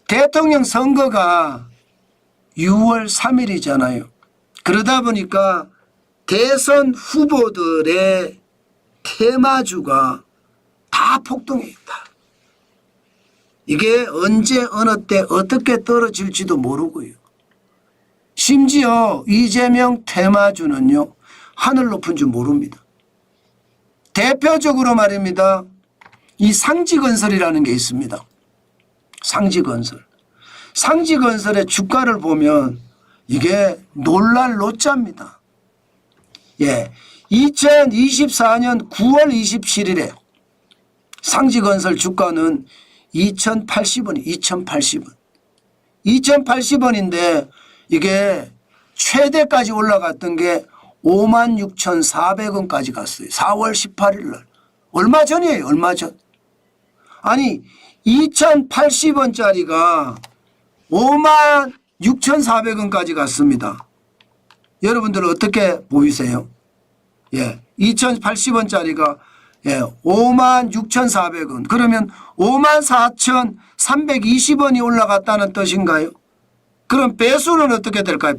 대통령 선거가 6월 3일이잖아요. 그러다 보니까 대선 후보들의 테마주가 다 폭등해 있다. 이게 언제 어느 때 어떻게 떨어질지도 모르고요. 심지어 이재명 테마주는요, 하늘 높은 줄 모릅니다. 대표적으로 말입니다. 이 상지건설이라는 게 있습니다. 상지건설. 상지건설의 주가를 보면 이게 놀랄 노짜입니다. 예, 2024년 9월 27일에 상지건설 주가는 2080원, 2080원. 2080원인데 이게 최대까지 올라갔던 게 56,400원까지 갔어요. 4월 18일 날. 얼마 전이에요. 얼마 전. 아니 2,080원짜리가 56,400원까지 갔습니다. 여러분들 어떻게 보이세요? 예, 2,080원짜리가 예, 56,400원. 그러면 54,320원이 올라갔다는 뜻인가요? 그럼 배수는 어떻게 될까요?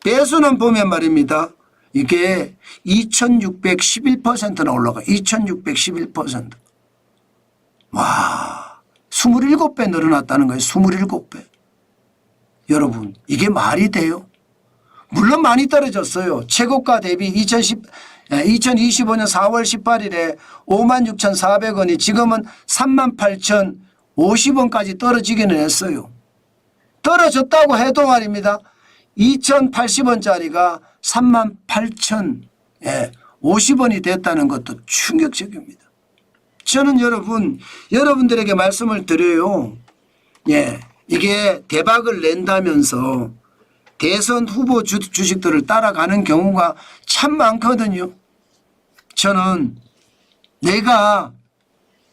배수는 보면 말입니다. 이게 2,611%나 올라가. 2,611%. 와, 27배 늘어났다는 거예요. 27배. 여러분, 이게 말이 돼요? 물론 많이 떨어졌어요. 최고가 대비 2025년 4월 18일에 56,400원이 지금은 38,050원까지 떨어지기는 했어요. 떨어졌다고 해도 말입니다. 2,080원짜리가 38,050원이 됐다는 것도 충격적입니다. 저는 여러분들에게 말씀을 드려요. 예, 이게 대박을 낸다면서 대선 후보 주식들을 따라가는 경우가 참 많거든요. 저는 내가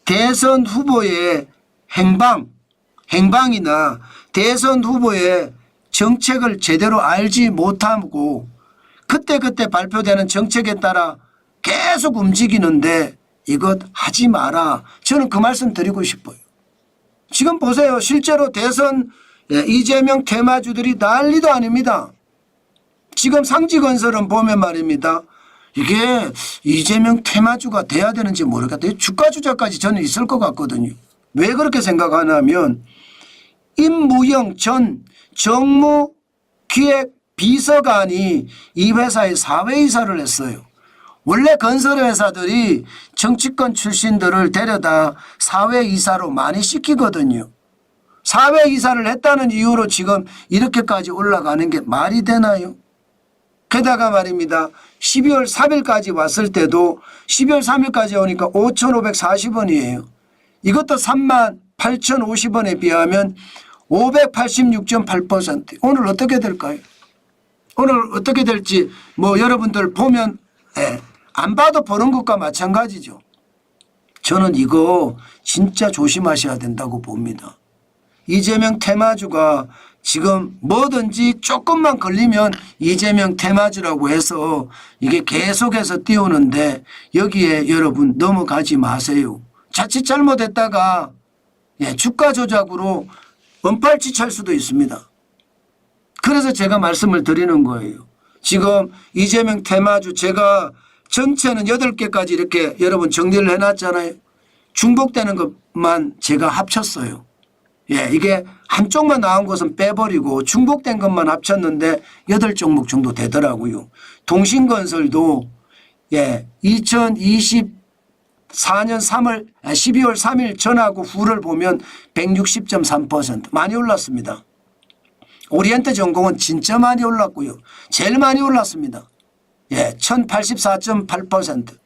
대선 후보의 행방이나 대선 후보의 정책을 제대로 알지 못하고 그때그때 발표되는 정책에 따라 계속 움직이는데 이것 하지 마라. 저는 그 말씀 드리고 싶어요. 지금 보세요. 실제로 대선 이재명 테마주들이 난리도 아닙니다. 지금 상지건설은 보면 말입니다. 이게 이재명 테마주가 돼야 되는지 모르겠다. 주가 조작까지 저는 있을 것 같거든요. 왜 그렇게 생각하냐면 임무영 전 정무기획비서관이 이 회사에 사회이사를 했어요. 원래 건설회사들이 정치권 출신들을 데려다 사회이사로 많이 시키거든요. 사회이사를 했다는 이유로 지금 이렇게까지 올라가는 게 말이 되나요? 게다가 말입니다. 12월 3일까지 왔을 때도 12월 3일까지 오니까 5,540원이에요. 이것도 38,050원에 비하면 586.8%. 오늘 어떻게 될까요? 오늘 어떻게 될지 뭐 여러분들 보면 안 봐도 보는 것과 마찬가지죠. 저는 이거 진짜 조심하셔야 된다고 봅니다. 이재명 테마주가 지금 뭐든지 조금만 걸리면 이재명 테마주라고 해서 이게 계속해서 띄우는데 여기에 여러분 넘어가지 마세요. 자칫 잘못했다가 주가 조작으로 언팔치찰 수도 있습니다. 그래서 제가 말씀을 드리는 거예요. 지금 이재명 테마주 제가 전체는 8개까지 이렇게 여러분 정리를 해놨잖아요. 중복되는 것만 제가 합쳤어요. 예, 이게 한쪽만 나온 것은 빼버리고 중복된 것만 합쳤는데 8종목 정도 되더라고요. 동신건설도 2024년 12월 3일 전하고 후를 보면 160.3% 많이 올랐습니다. 오리엔트 전공은 진짜 많이 올랐고요. 제일 많이 올랐습니다. 1084.8%.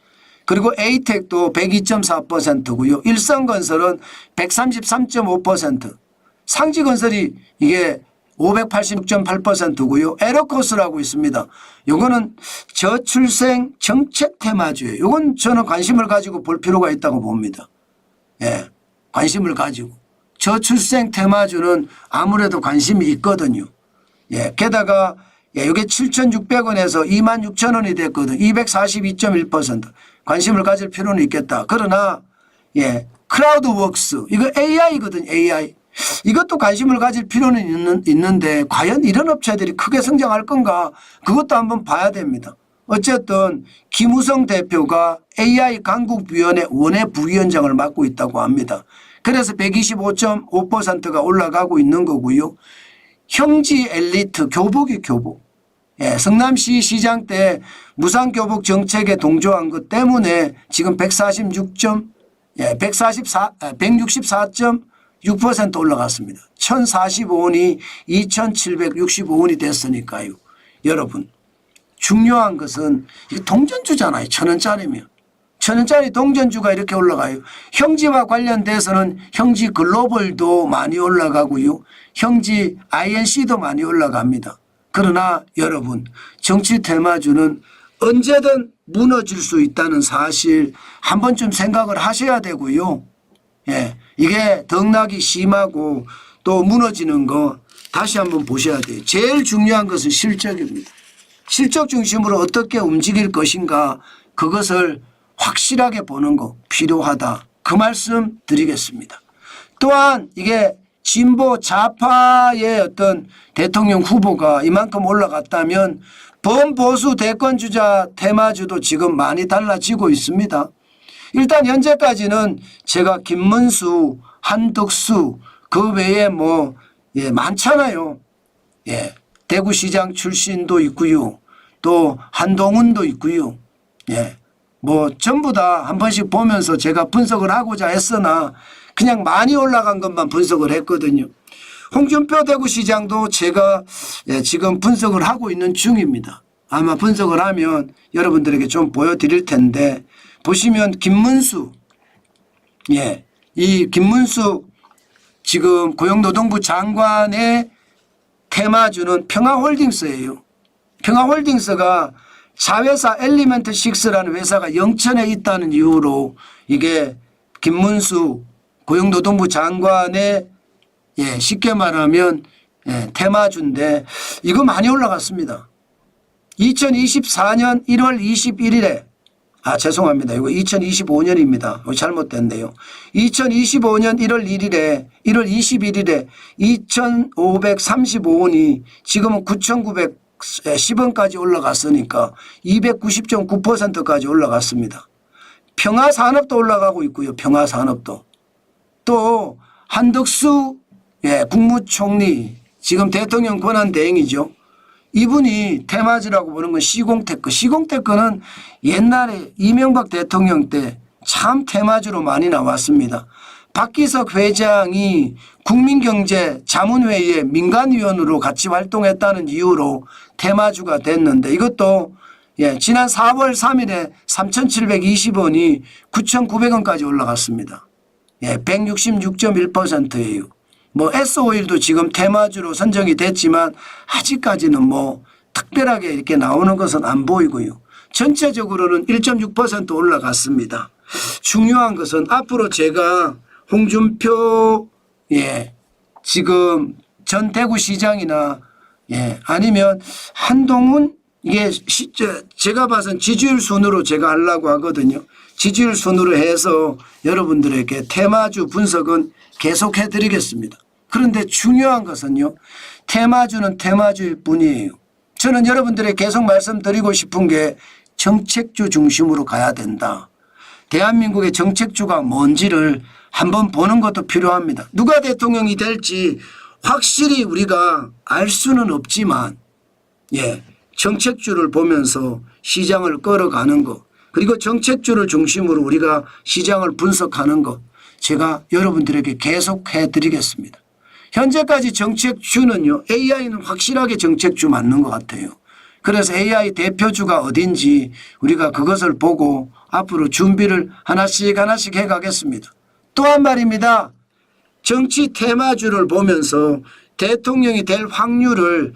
그리고 에이텍도 102.4%고요. 일성건설은 133.5%. 상지건설이 이게 586.8%고요. 에러코스라고 있습니다. 요거는 저출생 정책 테마주예요. 요건 저는 관심을 가지고 볼 필요가 있다고 봅니다. 관심을 가지고. 저출생 테마주는 아무래도 관심이 있거든요. 게다가 이게 7,600원에서 26,000원이 됐거든. 242.1%. 관심을 가질 필요는 있겠다. 그러나 클라우드웍스 이거 AI거든. AI. 이것도 관심을 가질 필요는 있는데 과연 이런 업체들이 크게 성장할 건가 그것도 한번 봐야 됩니다. 어쨌든 김우성 대표가 AI 강국위원회 원외 부위원장을 맡고 있다고 합니다. 그래서 125.5%가 올라가고 있는 거고요. 형지 엘리트 교복이 교복. 예, 성남시 시장 때 무상교복 정책에 동조한 것 때문에 지금 164.6% 올라갔습니다. 1045원이 2765원이 됐으니까요. 여러분 중요한 것은 이게 동전주잖아요. 1,000원짜리면. 1,000원짜리 동전주가 이렇게 올라가요. 형지와 관련돼서는 형지 글로벌도 많이 올라가고요. 형지 INC도 많이 올라갑니다. 그러나 여러분 정치 테마주는 언제든 무너질 수 있다는 사실 한 번쯤 생각을 하셔야 되고요. 예, 이게 덕락이 심하고 또 무너지는 거 다시 한번 보셔야 돼요. 제일 중요한 것은 실적입니다. 실적 중심으로 어떻게 움직일 것인가 그것을 확실하게 보는 거 필요하다. 그 말씀 드리겠습니다. 또한 이게 진보 좌파의 어떤 대통령 후보가 이만큼 올라갔다면 범보수 대권주자 테마주도 지금 많이 달라지고 있습니다. 일단 현재까지는 제가 김문수, 한덕수 그 외에 뭐 많잖아요. 예, 대구시장 출신도 있고요. 또 한동훈도 있고요. 예, 뭐 전부 다 한 번씩 보면서 제가 분석을 하고자 했으나 그냥 많이 올라간 것만 분석을 했거든요. 홍준표 대구시장도 제가 지금 분석을 하고 있는 중입니다. 아마 분석을 하면 여러분들에게 좀 보여드릴 텐데 보시면 김문수, 예, 이 김문수 지금 고용노동부 장관의 테마주는 평화홀딩스예요. 평화홀딩스가 자회사 엘리멘트 6라는 회사가 영천에 있다는 이유로 이게 김문수 고용노동부 장관의 쉽게 말하면 테마주인데 이거 많이 올라갔습니다. 2024년 1월 21일에 죄송합니다. 이거 2025년입니다. 잘못됐네요. 2025년 1월 1일에 1월 21일에 2,535원이 지금은 9,910원까지 올라갔으니까 290.9%까지 올라갔습니다. 평화산업도 올라가고 있고요. 평화산업도. 또 한덕수 국무총리 지금 대통령 권한대행이죠. 이분이 테마주라고 보는 건 시공테크. 시공테크는 옛날에 이명박 대통령 때 참 테마주로 많이 나왔습니다. 박기석 회장이 국민경제자문회의의 민간위원으로 같이 활동했다는 이유로 테마주가 됐는데 이것도 지난 4월 3일에 3,720원이 9,900원까지 올라갔습니다. 166.1%예요. 뭐 S-오일도 지금 테마주로 선정이 됐지만 아직까지는 뭐 특별하게 이렇게 나오는 것은 안 보이고요. 전체적으로는 1.6% 올라갔습니다. 중요한 것은 앞으로 제가 홍준표 지금 전 대구시장이나 아니면 한동훈 이게 제가 봐선 지지율 순으로 제가 하려고 하거든요. 지지율 순으로 해서 여러분들에게 테마주 분석은 계속해 드리겠습니다. 그런데 중요한 것은요. 테마주는 테마주일 뿐이에요. 저는 여러분들에게 계속 말씀드리고 싶은 게 정책주 중심으로 가야 된다. 대한민국의 정책주가 뭔지를 한번 보는 것도 필요합니다. 누가 대통령이 될지 확실히 우리가 알 수는 없지만 정책주를 보면서 시장을 끌어가는 것 그리고 정책주를 중심으로 우리가 시장을 분석하는 것 제가 여러분들에게 계속해 드리겠습니다. 현재까지 정책주는요. AI는 확실하게 정책주 맞는 것 같아요. 그래서 AI 대표주가 어딘지 우리가 그것을 보고 앞으로 준비를 하나씩 해가겠습니다. 또한 말입니다. 정치 테마주를 보면서 대통령이 될 확률을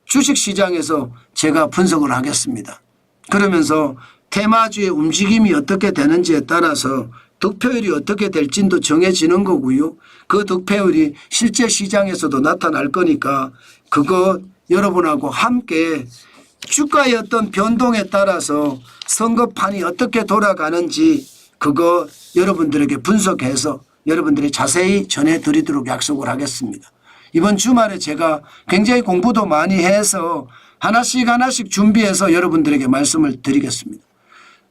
주식시장에서 제가 분석을 하겠습니다. 그러면서 테마주의 움직임이 어떻게 되는지에 따라서 득표율이 어떻게 될지도 정해지는 거고요. 그 득표율이 실제 시장에서도 나타날 거니까 그거 여러분하고 함께 주가의 어떤 변동에 따라서 선거판이 어떻게 돌아가는지 그거 여러분들에게 분석해서 여러분들이 자세히 전해드리도록 약속을 하겠습니다. 이번 주말에 제가 굉장히 공부도 많이 해서 하나씩 준비해서 여러분들에게 말씀을 드리겠습니다.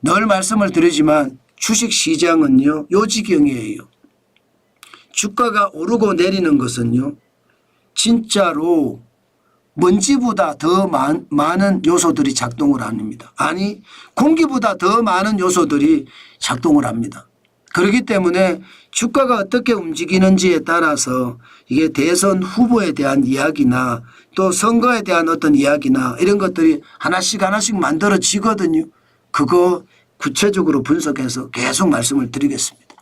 늘 말씀을 드리지만 주식시장은요 요 지경이에요. 주가가 오르고 내리는 것은요 진짜로 먼지보다 더 많은 요소들이 작동을 합니다. 아니 공기보다 더 많은 요소들이 작동을 합니다. 그렇기 때문에 주가가 어떻게 움직이는지에 따라서 이게 대선 후보에 대한 이야기나 또 선거에 대한 어떤 이야기나 이런 것들이 하나씩 만들어지거든요. 그거 구체적으로 분석해서 계속 말씀을 드리겠습니다.